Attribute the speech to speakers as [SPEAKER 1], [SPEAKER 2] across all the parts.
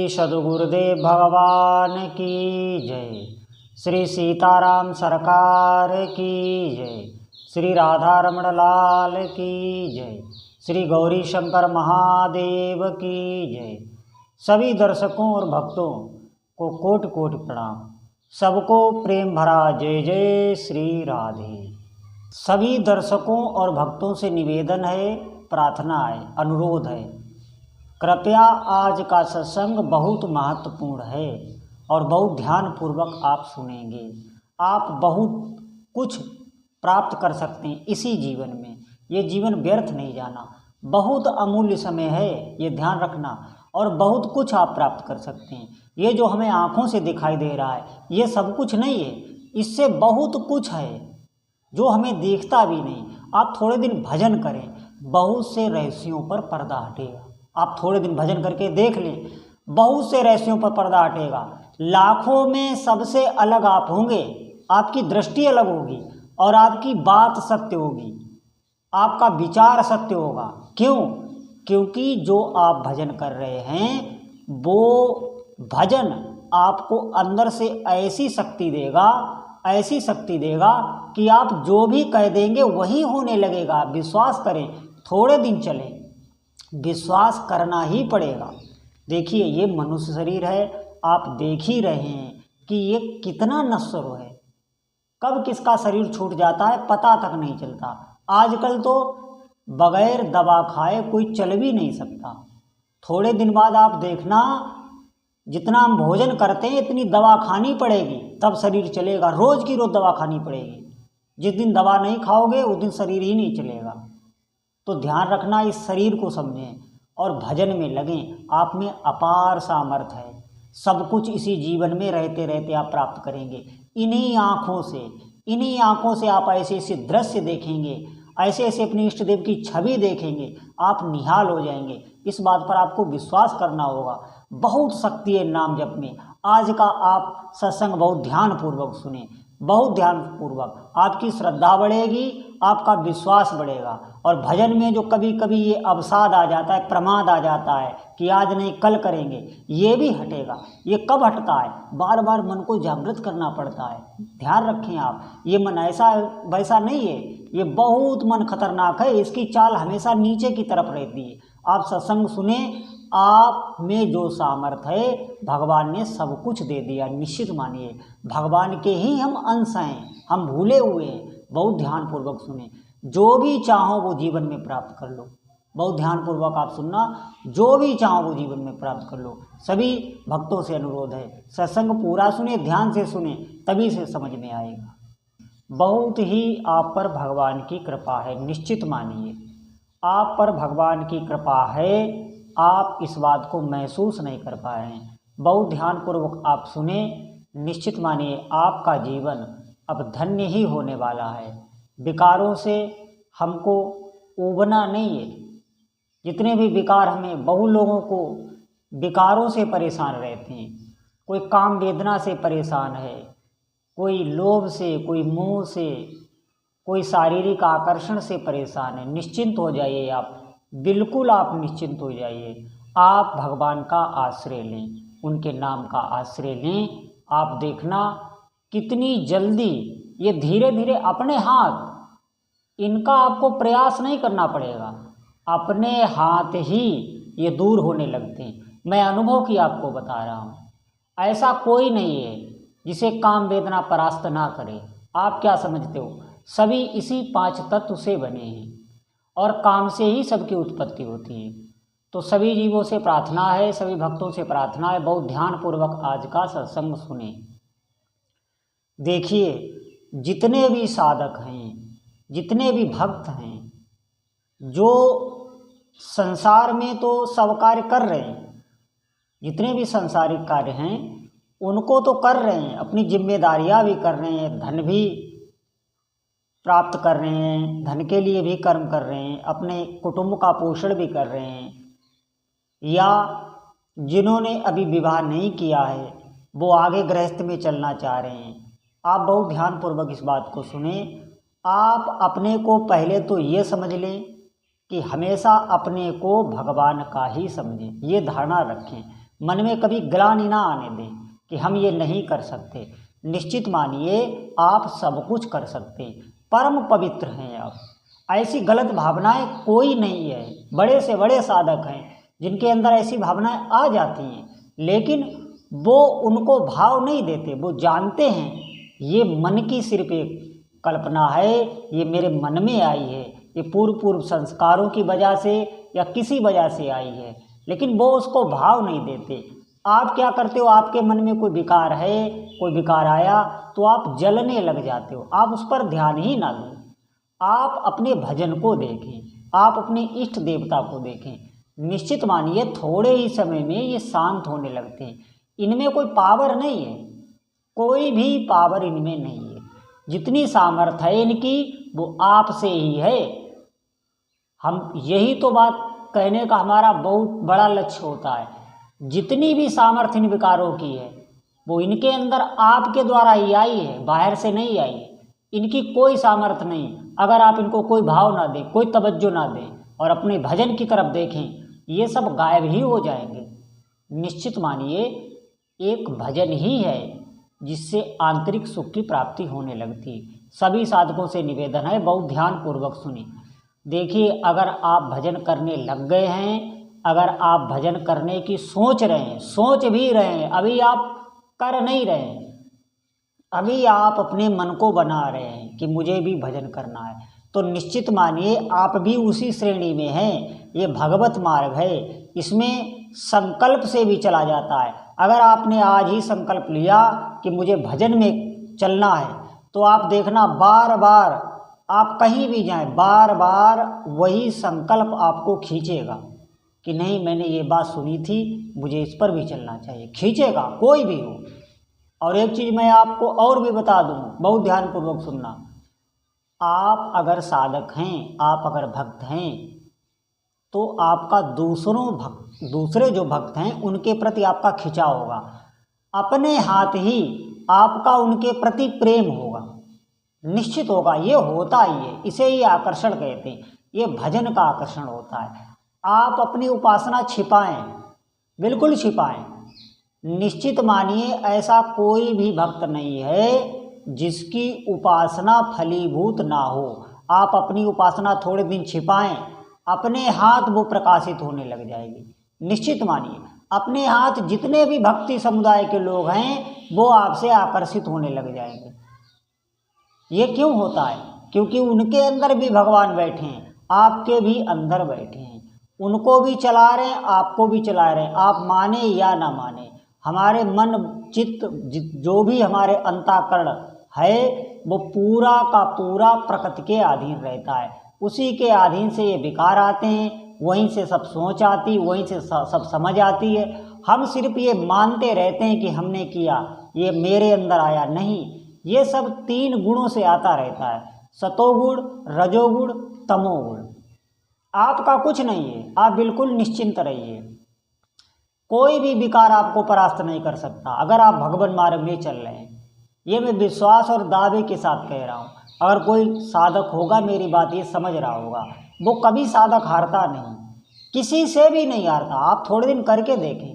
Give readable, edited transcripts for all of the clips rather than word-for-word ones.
[SPEAKER 1] सद्गुरुदेव भगवान की जय। श्री सीताराम सरकार की जय। श्री राधा रमण लाल की जय। श्री गौरी शंकर महादेव की जय। सभी दर्शकों और भक्तों को कोटि कोटि प्रणाम। सबको प्रेम भरा जय जय श्री राधे। सभी दर्शकों और भक्तों से निवेदन है, प्रार्थना है, अनुरोध है, कृपया आज का सत्संग बहुत महत्वपूर्ण है और बहुत ध्यानपूर्वक आप सुनेंगे। आप बहुत कुछ प्राप्त कर सकते हैं इसी जीवन में। ये जीवन व्यर्थ नहीं जाना, बहुत अमूल्य समय है, ये ध्यान रखना। और बहुत कुछ आप प्राप्त कर सकते हैं। ये जो हमें आँखों से दिखाई दे रहा है ये सब कुछ नहीं है, इससे बहुत कुछ है जो हमें दिखता भी नहीं। आप थोड़े दिन भजन करें, बहुत से रहस्यों पर पर्दा हटेगा। आप थोड़े दिन भजन करके देख लें, बहुत से रहस्यों पर पर्दा हटेगा। लाखों में सबसे अलग आप होंगे, आपकी दृष्टि अलग होगी और आपकी बात सत्य होगी, आपका विचार सत्य होगा। क्यों? क्योंकि जो आप भजन कर रहे हैं वो भजन आपको अंदर से ऐसी शक्ति देगा, ऐसी शक्ति देगा कि आप जो भी कह देंगे वही होने लगेगा। विश्वास करें, थोड़े दिन चले, विश्वास करना ही पड़ेगा। देखिए ये मनुष्य शरीर है, आप देख ही रहे हैं कि ये कितना नश्वर है। कब किसका शरीर छूट जाता है पता तक नहीं चलता। आजकल तो बगैर दवा खाए कोई चल भी नहीं सकता। थोड़े दिन बाद आप देखना, जितना हम भोजन करते हैं इतनी दवा खानी पड़ेगी तब शरीर चलेगा। रोज़ की रोज़ दवा खानी पड़ेगी। जिस दिन दवा नहीं खाओगे उस दिन शरीर ही नहीं चलेगा। तो ध्यान रखना, इस शरीर को समझें और भजन में लगें। आप में अपार सामर्थ्य है, सब कुछ इसी जीवन में रहते रहते आप प्राप्त करेंगे। इन्हीं आँखों से आप ऐसे ऐसे दृश्य देखेंगे, ऐसे ऐसे अपने इष्ट देव की छवि देखेंगे, आप निहाल हो जाएंगे। इस बात पर आपको विश्वास करना होगा। बहुत शक्ति है नाम जप में। आज का आप सत्संग बहुत ध्यानपूर्वक सुने, बहुत ध्यानपूर्वक। आपकी श्रद्धा बढ़ेगी, आपका विश्वास बढ़ेगा। और भजन में जो कभी कभी ये अवसाद आ जाता है, प्रमाद आ जाता है कि आज नहीं कल करेंगे, ये भी हटेगा। ये कब हटता है? बार बार मन को जागृत करना पड़ता है। ध्यान रखें आप, ये मन ऐसा वैसा नहीं है, ये बहुत मन खतरनाक है। इसकी चाल हमेशा नीचे की तरफ रहती है। आप सत्संग सुने, आप में जो सामर्थ्य है भगवान ने सब कुछ दे दिया। निश्चित मानिए भगवान के ही हम अंश हैं, हम भूले हुए हैं। बहुत ध्यानपूर्वक सुने, जो भी चाहो वो जीवन में प्राप्त कर लो। बहुत ध्यानपूर्वक आप सुनना, जो भी चाहो वो जीवन में प्राप्त कर लो। सभी भक्तों से अनुरोध है, सत्संग पूरा सुने, ध्यान से सुने, तभी से समझ में आएगा। बहुत ही आप पर भगवान की कृपा है, निश्चित मानिए आप पर भगवान की कृपा है। आप इस बात को महसूस नहीं कर पा रहे हैं। बहुत ध्यानपूर्वक आप सुने, निश्चित मानिए आपका जीवन अब धन्य ही होने वाला है। विकारों से हमको ऊबना नहीं है। जितने भी विकार, हमें बहुत लोगों को विकारों से परेशान रहते हैं। कोई काम वेदना से परेशान है, कोई लोभ से, कोई मोह से, कोई शारीरिक आकर्षण से परेशान है। निश्चिंत हो जाइए आप, बिल्कुल आप निश्चिंत हो जाइए। आप भगवान का आश्रय लें, उनके नाम का आश्रय लें। आप देखना कितनी जल्दी ये धीरे धीरे अपने हाथ, इनका आपको प्रयास नहीं करना पड़ेगा, अपने हाथ ही ये दूर होने लगते हैं। मैं अनुभव की आपको बता रहा हूँ। ऐसा कोई नहीं है जिसे काम वेदना परास्त ना करे। आप क्या समझते हो? सभी इसी 5 तत्व से बने हैं और काम से ही सबकी उत्पत्ति होती है। तो सभी जीवों से प्रार्थना है, सभी भक्तों से प्रार्थना है, बहुत ध्यानपूर्वक आज का सत्संग सुने। देखिए जितने भी साधक हैं, जितने भी भक्त हैं, जो संसार में तो सब कार्य कर रहे हैं, जितने भी संसारिक कार्य हैं उनको तो कर रहे हैं, अपनी जिम्मेदारियां भी कर रहे हैं, धन भी प्राप्त कर रहे हैं, धन के लिए भी कर्म कर रहे हैं, अपने कुटुंब का पोषण भी कर रहे हैं। या जिन्होंने अभी विवाह नहीं किया है वो आगे गृहस्थ में चलना चाह रहे हैं। आप बहुत ध्यानपूर्वक इस बात को सुने। आप अपने को पहले तो ये समझ लें कि हमेशा अपने को भगवान का ही समझें, ये धारणा रखें। मन में कभी ग्लानि ना आने दें कि हम ये नहीं कर सकते। निश्चित मानिए आप सब कुछ कर सकते, परम पवित्र हैं आप। ऐसी गलत भावनाएं कोई नहीं है। बड़े से बड़े साधक हैं जिनके अंदर ऐसी भावनाएं आ जाती हैं, लेकिन वो उनको भाव नहीं देते। वो जानते हैं ये मन की सिर्फ एक कल्पना है, ये मेरे मन में आई है, ये पूर्व संस्कारों की वजह से या किसी वजह से आई है, लेकिन वो उसको भाव नहीं देते। आप क्या करते हो, आपके मन में कोई विकार है, कोई विकार आया तो आप जलने लग जाते हो, आप उस पर ध्यान ही ना दें। आप अपने भजन को देखें, आप अपने इष्ट देवता को देखें। निश्चित मानिए थोड़े ही समय में ये शांत होने लगते हैं। इनमें कोई पावर नहीं है, कोई भी पावर इनमें नहीं है। जितनी सामर्थ्य है इनकी वो आपसे ही है। हम यही तो बात कहने का हमारा बहुत बड़ा लक्ष्य होता है। जितनी भी सामर्थ्य इन विकारों की है वो इनके अंदर आपके द्वारा ही आई है, बाहर से नहीं आई है। इनकी कोई सामर्थ्य नहीं। अगर आप इनको कोई भाव ना दें, कोई तवज्जो ना दें और अपने भजन की तरफ देखें, ये सब गायब ही हो जाएंगे। निश्चित मानिए एक भजन ही है जिससे आंतरिक सुख की प्राप्ति होने लगती है। सभी साधकों से निवेदन है, बहुत ध्यानपूर्वक सुनिए। देखिए, अगर आप भजन करने लग गए हैं, अगर आप भजन करने की सोच रहे हैं, सोच भी रहे हैं, अभी आप कर नहीं रहे हैं, अभी आप अपने मन को बना रहे हैं कि मुझे भी भजन करना है, तो निश्चित मानिए आप भी उसी श्रेणी में हैं। ये भगवत मार्ग है, इसमें संकल्प से भी चला जाता है। अगर आपने आज ही संकल्प लिया कि मुझे भजन में चलना है, तो आप देखना बार बार आप कहीं भी जाएं, बार बार वही संकल्प आपको खींचेगा कि नहीं, मैंने ये बात सुनी थी, मुझे इस पर भी चलना चाहिए। खींचेगा, कोई भी हो। और एक चीज़ मैं आपको और भी बता दूँ, बहुत ध्यानपूर्वक सुनना। आप अगर साधक हैं, आप अगर भक्त हैं, तो आपका दूसरे जो भक्त हैं उनके प्रति आपका खिंचाव होगा। अपने हाथ ही आपका उनके प्रति प्रेम होगा, निश्चित होगा। ये होता ही है, इसे ही आकर्षण कहते हैं। ये भजन का आकर्षण होता है। आप अपनी उपासना छिपाएं, बिल्कुल छिपाएं। निश्चित मानिए ऐसा कोई भी भक्त नहीं है जिसकी उपासना फलीभूत ना हो। आप अपनी उपासना थोड़े दिन छिपाएं, अपने हाथ वो प्रकाशित होने लग जाएगी। निश्चित मानिए अपने हाथ जितने भी भक्ति समुदाय के लोग हैं वो आपसे आकर्षित होने लग जाएंगे। ये क्यों होता है? क्योंकि उनके अंदर भी भगवान बैठे हैं, आपके भी अंदर बैठे हैं। उनको भी चला रहे हैं, आपको भी चला रहे हैं। आप माने या ना माने, हमारे मन चित्त जो भी हमारे अंतःकरण है वो पूरा का पूरा प्रकृति के अधीन रहता है। उसी के अधीन से ये विकार आते हैं, वहीं से सब सोच आती, वहीं से सब समझ आती है। हम सिर्फ ये मानते रहते हैं कि हमने किया, ये मेरे अंदर आया। नहीं, ये सब 3 गुणों से आता रहता है, सतोगुण, रजोगुण, तमोगुण। आपका कुछ नहीं है, आप बिल्कुल निश्चिंत रहिए। कोई भी विकार आपको परास्त नहीं कर सकता अगर आप भगवान मार्ग में चल रहे हैं। ये मैं विश्वास और दावे के साथ कह रहा हूँ। अगर कोई साधक होगा, मेरी बात ये समझ रहा होगा, वो कभी साधक हारता नहीं, किसी से भी नहीं हारता। आप थोड़े दिन करके देखें,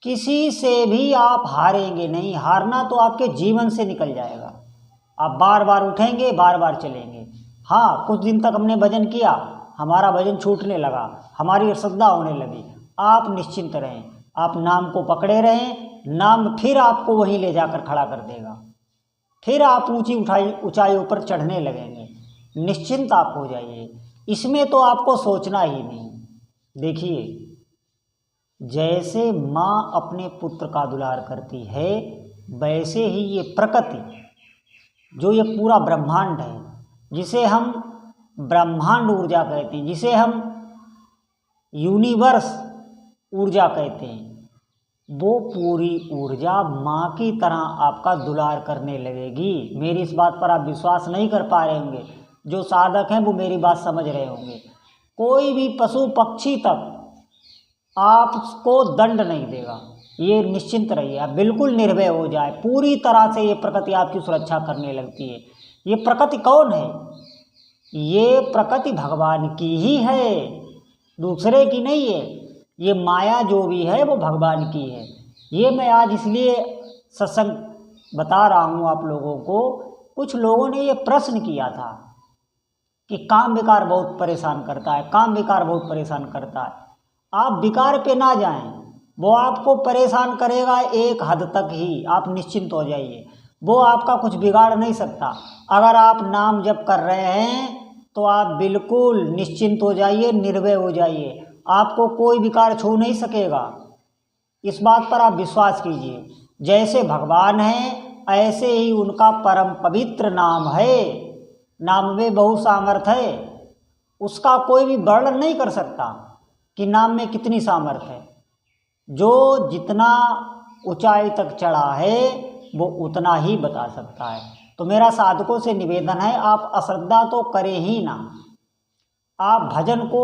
[SPEAKER 1] किसी से भी आप हारेंगे नहीं। हारना तो आपके जीवन से निकल जाएगा। आप बार बार उठेंगे, बार बार चलेंगे। हाँ, कुछ दिन तक हमने भजन किया, हमारा भजन छूटने लगा, हमारी श्रद्धा होने लगी। आप निश्चिंत रहें, आप नाम को पकड़े रहें, नाम फिर आपको वहीं ले जाकर खड़ा कर देगा। फिर आप ऊंची ऊंचाइयों पर चढ़ने लगेंगे। निश्चिंत आप हो जाइए, इसमें तो आपको सोचना ही नहीं। देखिए, जैसे माँ अपने पुत्र का दुलार करती है, वैसे ही ये प्रकृति, जो ये पूरा ब्रह्मांड है, जिसे हम ब्रह्मांड ऊर्जा कहते हैं, जिसे हम यूनिवर्स ऊर्जा कहते हैं, वो पूरी ऊर्जा माँ की तरह आपका दुलार करने लगेगी। मेरी इस बात पर आप विश्वास नहीं कर पा रहे होंगे, जो साधक हैं वो मेरी बात समझ रहे होंगे। कोई भी पशु पक्षी तक आपको दंड नहीं देगा, ये निश्चिंत रहिए। आप बिल्कुल निर्भय हो जाए, पूरी तरह से ये प्रकृति आपकी सुरक्षा करने लगती है। ये प्रकृति कौन है? ये प्रकृति भगवान की ही है, दूसरे की नहीं है। ये माया जो भी है वो भगवान की है। ये मैं आज इसलिए सत्संग बता रहा हूँ आप लोगों को। कुछ लोगों ने ये प्रश्न किया था कि काम विकार बहुत परेशान करता है, काम विकार बहुत परेशान करता है। आप विकार पे ना जाएं, वो आपको परेशान करेगा एक हद तक ही, आप निश्चिंत हो जाइए। वो आपका कुछ बिगाड़ नहीं सकता। अगर आप नाम जप कर रहे हैं तो आप बिल्कुल निश्चिंत हो जाइए, निर्भय हो जाइए, आपको कोई विकार छू नहीं सकेगा। इस बात पर आप विश्वास कीजिए। जैसे भगवान हैं ऐसे ही उनका परम पवित्र नाम है। नाम में बहुत सामर्थ्य है, उसका कोई भी वर्णन नहीं कर सकता कि नाम में कितनी सामर्थ्य है। जो जितना ऊंचाई तक चढ़ा है वो उतना ही बता सकता है। तो मेरा साधकों से निवेदन है, आप अश्रद्धा तो करें ही ना, आप भजन को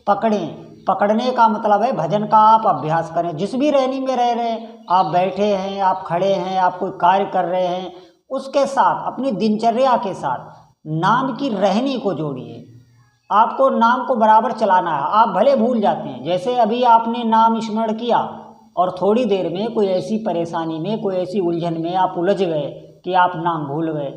[SPEAKER 1] पकड़ें। पकड़ने का मतलब है भजन का आप अभ्यास करें। जिस भी रहनी में रह रहे हैं, आप बैठे हैं, आप खड़े हैं, आप कोई कार्य कर रहे हैं, उसके साथ अपनी दिनचर्या के साथ नाम की रहनी को जोड़िए। आपको नाम को बराबर चलाना है। आप भले भूल जाते हैं, जैसे अभी आपने नाम स्मरण किया और थोड़ी देर में कोई ऐसी परेशानी में, कोई ऐसी उलझन में आप उलझ गए कि आप नाम भूल गए,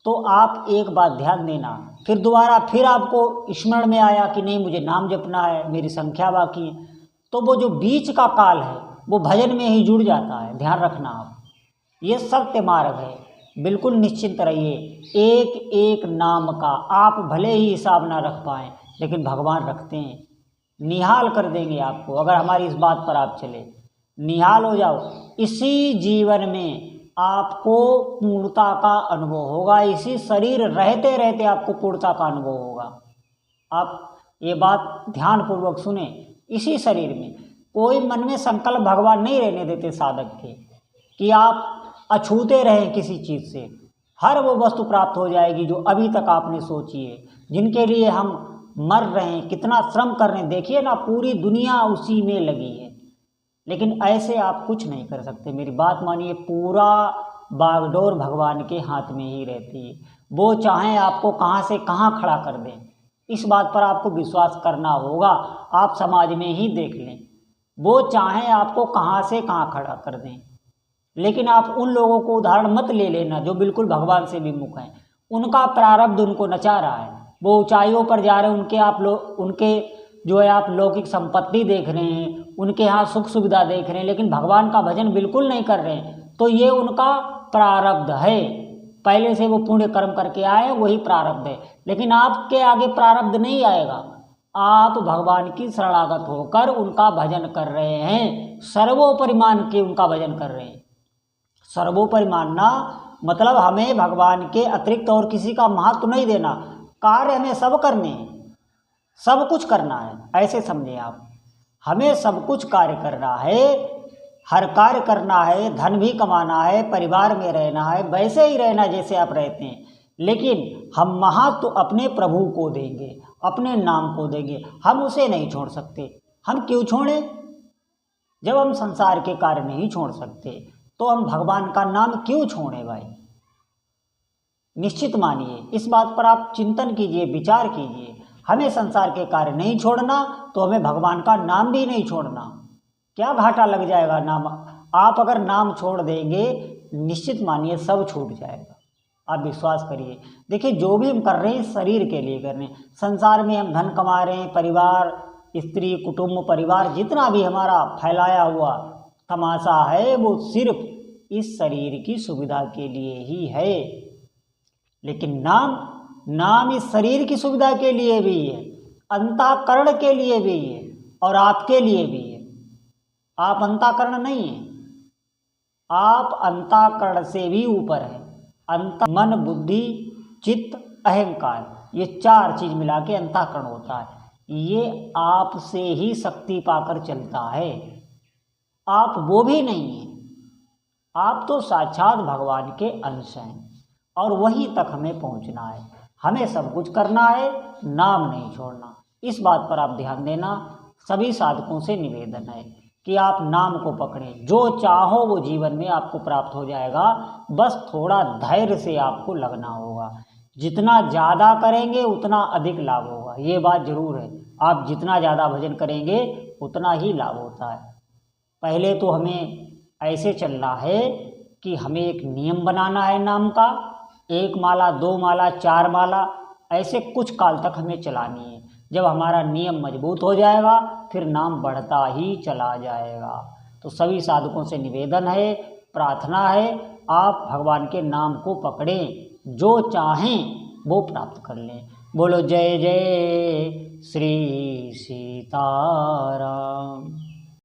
[SPEAKER 1] तो आप एक बात ध्यान देना, फिर दोबारा फिर आपको स्मरण में आया कि नहीं मुझे नाम जपना है, मेरी संख्या बाकी है, तो वो जो बीच का काल है वो भजन में ही जुड़ जाता है। ध्यान रखना आप, ये सत्य मार्ग है। बिल्कुल निश्चिंत रहिए। एक एक नाम का आप भले ही हिसाब ना रख पाएँ, लेकिन भगवान रखते हैं। निहाल कर देंगे आपको अगर हमारी इस बात पर आप चले। निहाल हो जाओ। इसी जीवन में आपको पूर्णता का अनुभव होगा, इसी शरीर रहते रहते आपको पूर्णता का अनुभव होगा। आप ये बात ध्यानपूर्वक सुने। इसी शरीर में कोई मन में संकल्प भगवान नहीं रहने देते साधक के कि आप अछूते रहें किसी चीज़ से। हर वो वस्तु प्राप्त हो जाएगी जो अभी तक आपने सोची है, जिनके लिए हम मर रहे हैं, कितना श्रम कर रहे हैं। देखिए ना, पूरी दुनिया उसी में लगी है, लेकिन ऐसे आप कुछ नहीं कर सकते। मेरी बात मानिए, पूरा बागडोर भगवान के हाथ में ही रहती है। वो चाहें आपको कहाँ से कहाँ खड़ा कर दें, इस बात पर आपको विश्वास करना होगा। आप समाज में ही देख लें, वो चाहें आपको कहाँ से कहाँ खड़ा कर दें। लेकिन आप उन लोगों को उदाहरण मत ले लेना जो बिल्कुल भगवान से विमुख हैं। उनका प्रारब्ध उनको नचा रहा है, वो ऊंचाइयों पर जा रहे हैं। उनके जो है आप लौकिक संपत्ति देख रहे हैं, उनके यहाँ सुख सुविधा देख रहे हैं, लेकिन भगवान का भजन बिल्कुल नहीं कर रहे हैं। तो ये उनका प्रारब्ध है, पहले से वो पुण्य कर्म करके आए, वही प्रारब्ध है। लेकिन आपके आगे प्रारब्ध नहीं आएगा। आप भगवान की शरणागत होकर उनका भजन कर रहे हैं, सर्वोपरि मान के उनका भजन कर रहे हैं। सर्वोपरि मानना मतलब हमें भगवान के अतिरिक्त और किसी का महत्व नहीं देना। कार्य हमें सब करने हैं, सब कुछ करना है, ऐसे समझें आप। हमें सब कुछ कार्य करना है, हर कार्य करना है, धन भी कमाना है, परिवार में रहना है, वैसे ही रहना जैसे आप रहते हैं। लेकिन हम महत्व अपने प्रभु को देंगे, अपने नाम को देंगे। हम उसे नहीं छोड़ सकते। हम क्यों छोड़ें? जब हम संसार के कार्य नहीं छोड़ सकते तो हम भगवान का नाम क्यों छोड़ें भाई? निश्चित मानिए, इस बात पर आप चिंतन कीजिए, विचार कीजिए। हमें संसार के कार्य नहीं छोड़ना तो हमें भगवान का नाम भी नहीं छोड़ना। क्या घाटा लग जाएगा नाम? आप अगर नाम छोड़ देंगे, निश्चित मानिए सब छूट जाएगा। आप विश्वास करिए। देखिए, जो भी हम कर रहे हैं शरीर के लिए कर रहे हैं। संसार में हम धन कमा रहे हैं, परिवार, स्त्री, कुटुंब, परिवार जितना भी हमारा फैलाया हुआ तमाशा है, वो सिर्फ इस शरीर की सुविधा के लिए ही है। लेकिन नाम इस शरीर की सुविधा के लिए भी है, अंतःकरण के लिए भी है और आपके लिए भी है। आप अंतःकरण नहीं है, आप अंतःकरण से भी ऊपर है। मन, बुद्धि, चित्त, अहंकार, ये चार चीज मिला के अंतःकरण होता है। ये आपसे ही शक्ति पाकर चलता है। आप वो भी नहीं है, आप तो साक्षात भगवान के अंश हैं और वहीं तक हमें पहुंचना है। हमें सब कुछ करना है, नाम नहीं छोड़ना। इस बात पर आप ध्यान देना। सभी साधकों से निवेदन है कि आप नाम को पकड़ें। जो चाहो वो जीवन में आपको प्राप्त हो जाएगा, बस थोड़ा धैर्य से आपको लगना होगा। जितना ज़्यादा करेंगे उतना अधिक लाभ होगा, ये बात जरूर है। आप जितना ज़्यादा भजन करेंगे उतना ही लाभ होता है। पहले तो हमें ऐसे चलना है कि हमें एक नियम बनाना है नाम का, 1 माला 2 माला 4 माला ऐसे कुछ काल तक हमें चलानी है। जब हमारा नियम मजबूत हो जाएगा फिर नाम बढ़ता ही चला जाएगा। तो सभी साधकों से निवेदन है, प्रार्थना है, आप भगवान के नाम को पकड़ें, जो चाहें वो प्राप्त कर लें। बोलो जय जय श्री सीताराम।